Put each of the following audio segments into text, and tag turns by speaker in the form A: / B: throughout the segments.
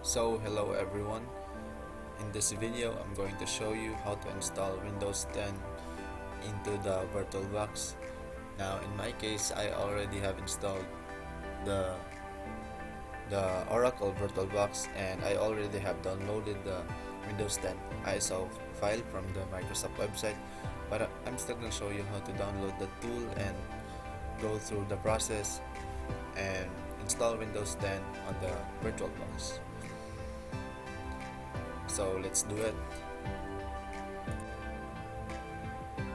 A: Hello everyone. In this video, I'm going to show you how to install Windows 10 into the VirtualBox. Now, in my case, I already have installed the Oracle VirtualBox, and I already have downloaded the Windows 10 ISO file from the Microsoft website. But I'm still going to show you how to download the tool and go through the process and install Windows 10 on the VirtualBox. So let's do it.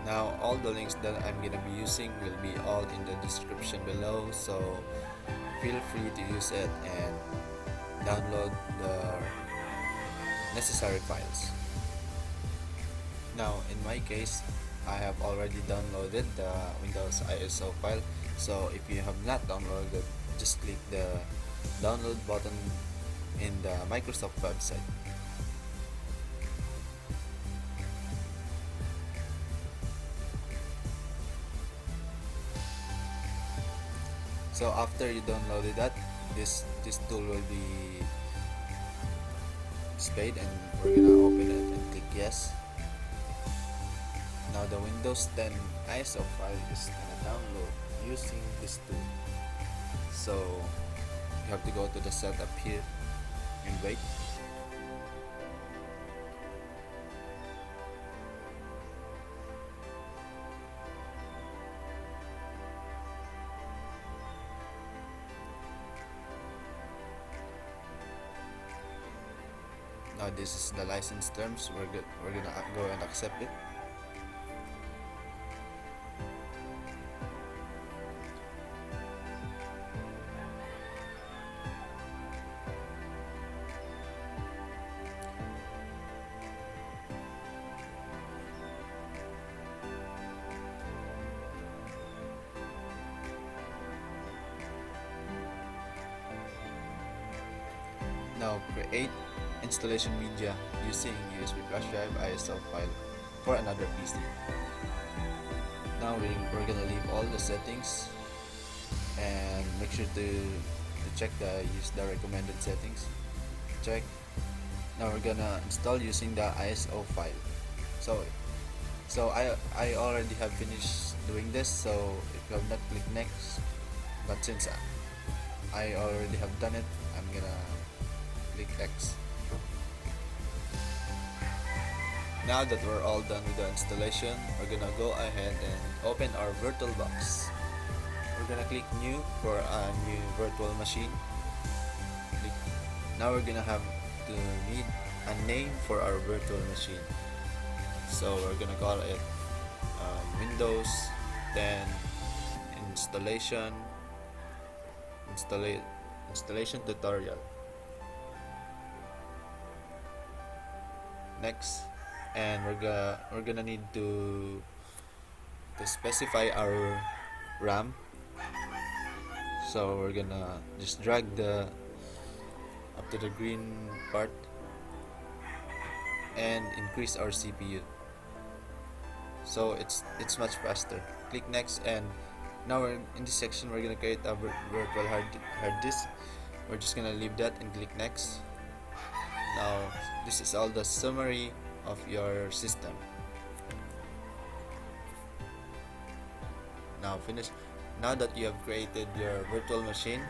A: Now all the links that I'm gonna be using will be all in the description below, so feel free to use it and download the necessary files. Now in my case, I have already downloaded the Windows ISO file, so if you have not downloaded, just click the download button in the Microsoft website. So after you downloaded that, this tool will be displayed, and we're gonna open it and click yes. Now the Windows 10 ISO file is gonna download using this tool. So you have to go to the setup here and wait. Now this is the license terms. We're gonna go and accept it. Now create installation media using USB flash drive ISO file for another PC. Now we're gonna leave all the settings and make sure to check use the recommended settings. Check. Now we're gonna install using the ISO file. So I already have finished doing this, so if you have not clicked next, but since I already have done it, I'm gonna click X. Now that we're all done with the installation, we're gonna go ahead and open our VirtualBox. We're gonna click new for a new virtual machine. Now we're gonna have to need a name for our virtual machine. So we're gonna call it Windows 10 installation tutorial. Next, and we're gonna need to specify our RAM. So we're gonna just drag the up to the green part and increase our CPU, so it's much faster. Click next, and now we're in this section. We're gonna create a virtual hard disk. We're just gonna leave that and click next. Now this is all the summary of your system. Now finish. Now that you have created your virtual machine,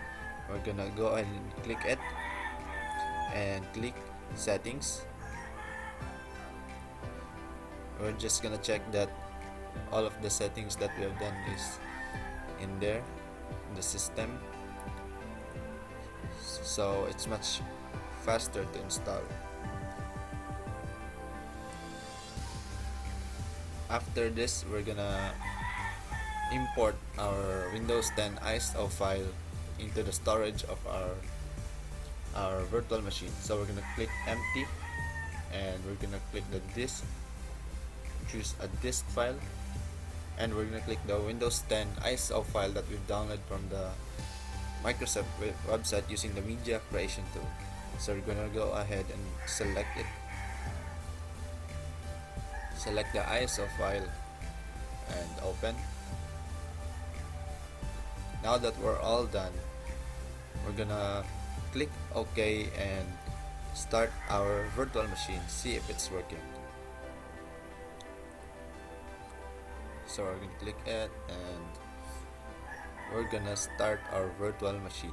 A: we're gonna go ahead and click it and click settings. We're just gonna check that all of the settings that we have done is in there in the system, so it's much faster to install. After this, we're gonna import our Windows 10 ISO file into the storage of our virtual machine. So we're gonna click empty, and we're gonna click the disk, choose a disk file, and we're gonna click the Windows 10 ISO file that we've downloaded from the Microsoft website using the media creation tool. So we're gonna go ahead and select it. Select the ISO file and open. Now that we're all done, we're gonna click OK and start our virtual machine, see if it's working. So we're gonna click it and we're gonna start our virtual machine.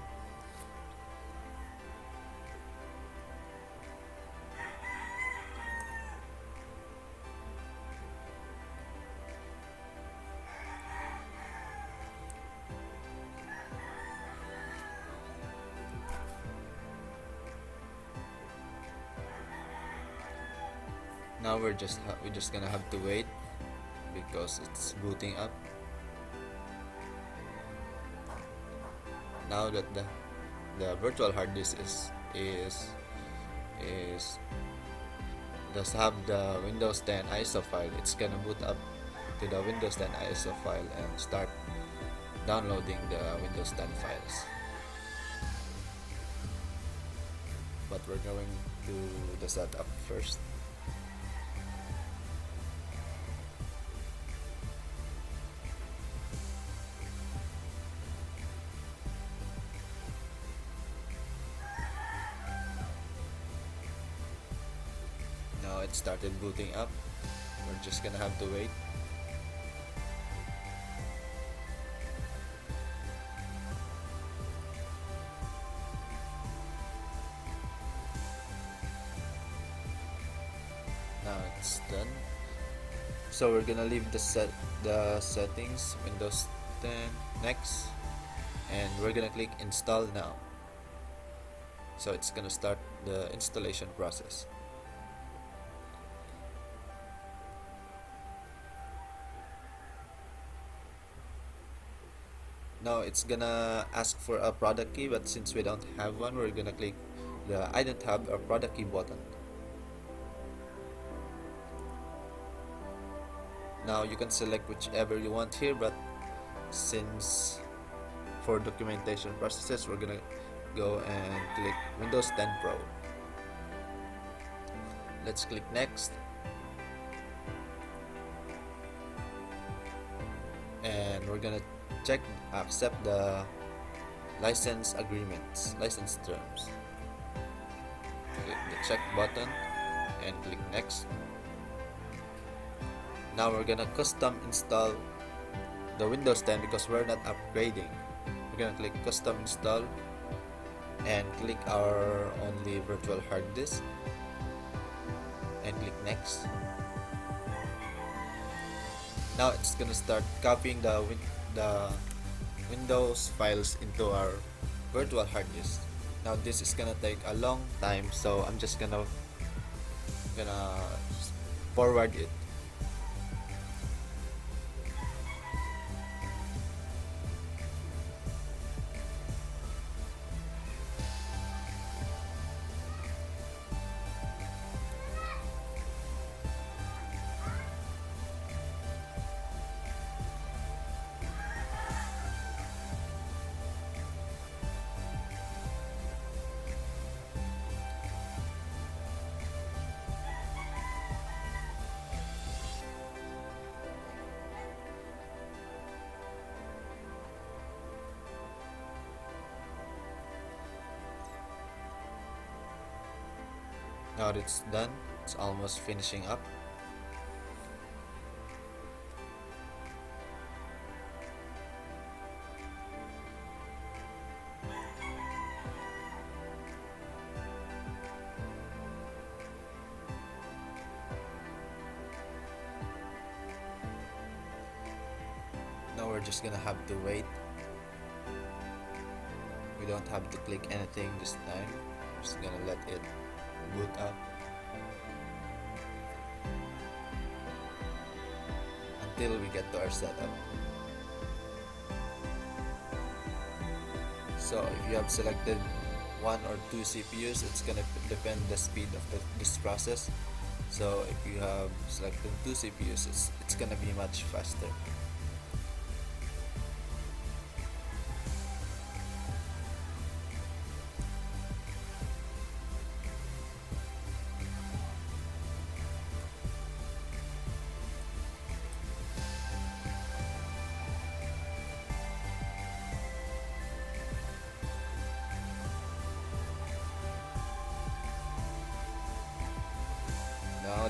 A: Now we're just gonna have to wait because it's booting up. Now that the virtual hard disk is does have the Windows 10 ISO file, it's gonna boot up to the Windows 10 ISO file and start downloading the Windows 10 files. But we're going to the setup first. Now it started booting up. We're just gonna have to wait. Now it's done. So we're gonna leave the settings, Windows 10, next, and we're gonna click install now. So it's gonna start the installation process. Now it's gonna ask for a product key, but since we don't have one, we're gonna click the I don't have a product key button. Now you can select whichever you want here, but since for documentation processes, we're gonna go and click Windows 10 Pro. Let's click next, and we're gonna accept the license agreements, license terms. Click the check button and click next. Now we're gonna custom install the Windows 10 because we're not upgrading. We're gonna click custom install and click our only virtual hard disk and click next. Now it's gonna start copying the Windows files into our virtual hard disk. Now this is gonna take a long time, so I'm just gonna forward it. Now that it's done, it's almost finishing up. Now we're just gonna have to wait. We don't have to click anything this time. We're just gonna let it boot up until we get to our setup. So if you have selected one or two CPUs, it's gonna depend the speed of this process. So if you have selected two CPUs, it's gonna be much faster.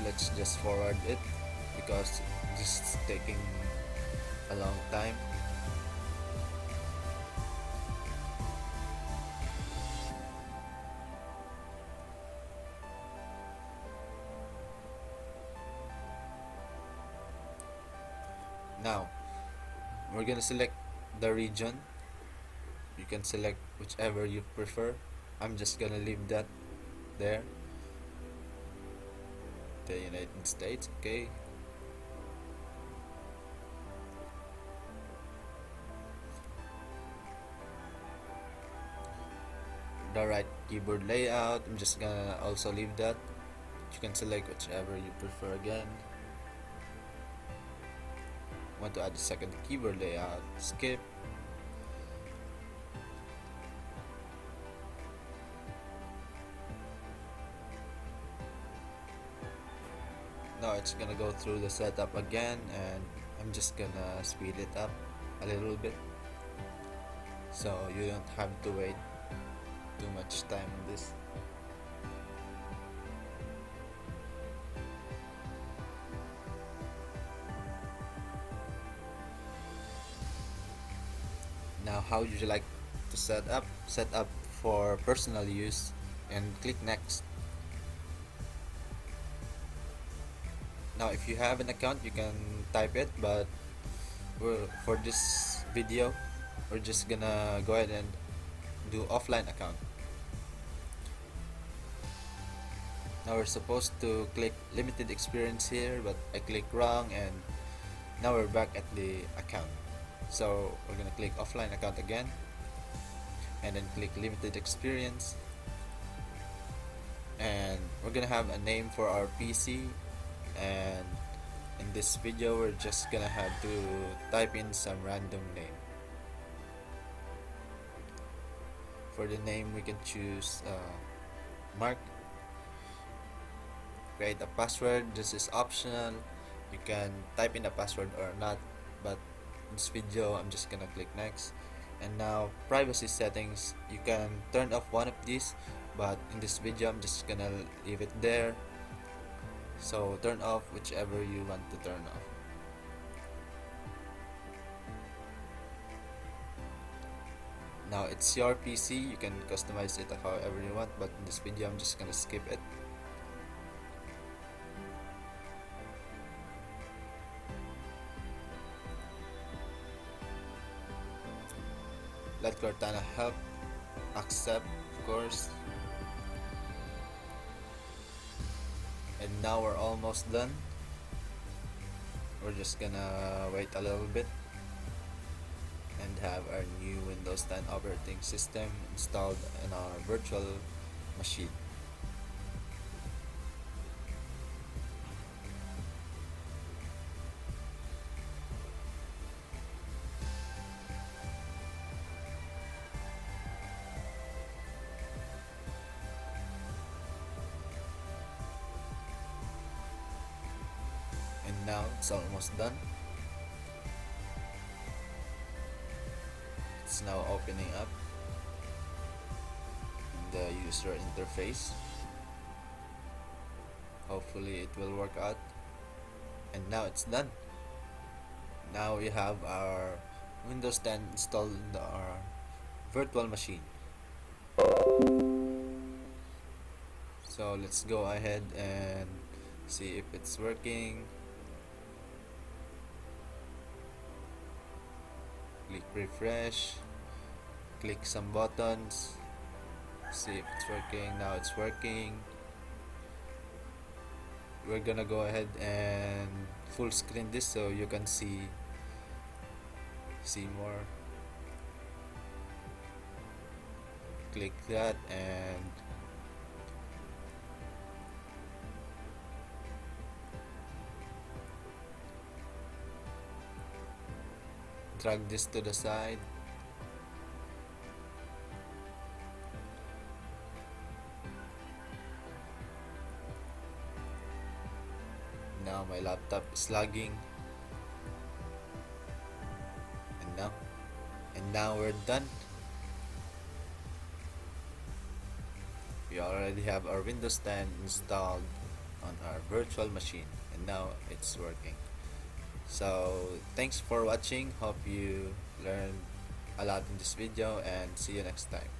A: let's just forward it because this is taking a long time. Now we're gonna select the region. You can select whichever you prefer. I'm just gonna leave that there. The United States, okay. The right keyboard layout, I'm just gonna also leave that. You can select whichever you prefer again. Want to add a second keyboard layout, skip. Now it's gonna go through the setup again, and I'm just gonna speed it up a little bit so you don't have to wait too much time on this. Now how would you like to set up? Set up for personal use and click next. Now if you have an account you can type it, but for this video we're just gonna go ahead and do offline account. Now we're supposed to click limited experience here, but I clicked wrong, and now we're back at the account. So we're gonna click offline account again and then click limited experience, and we're gonna have a name for our PC, and in this video we're just gonna have to type in some random name. For the name we can choose Mark. Create a password, this is optional. You can type in a password or not, but in this video I'm just gonna click next. And now privacy settings, you can turn off one of these, but in this video I'm just gonna leave it there. So turn off whichever you want to turn off. Now it's your PC, you can customize it however you want, but in this video I'm just gonna skip it. Let Cortana help, accept, of course. And now we're almost done. We're just gonna wait a little bit and have our new Windows 10 operating system installed in our virtual machine. And now it's almost done. It's now opening up the user interface. Hopefully it will work out. And now it's done. Now we have our Windows 10 installed in our virtual machine. So let's go ahead and see if it's working. Click refresh, click some buttons, see if it's working. Now it's working. We're gonna go ahead and full screen this so you can see more. Click that and drag this to the side. Now my laptop is lagging. And now we're done. We already have our Windows 10 installed on our virtual machine, and now it's working. So thanks for watching. Hope you learned a lot in this video, and see you next time.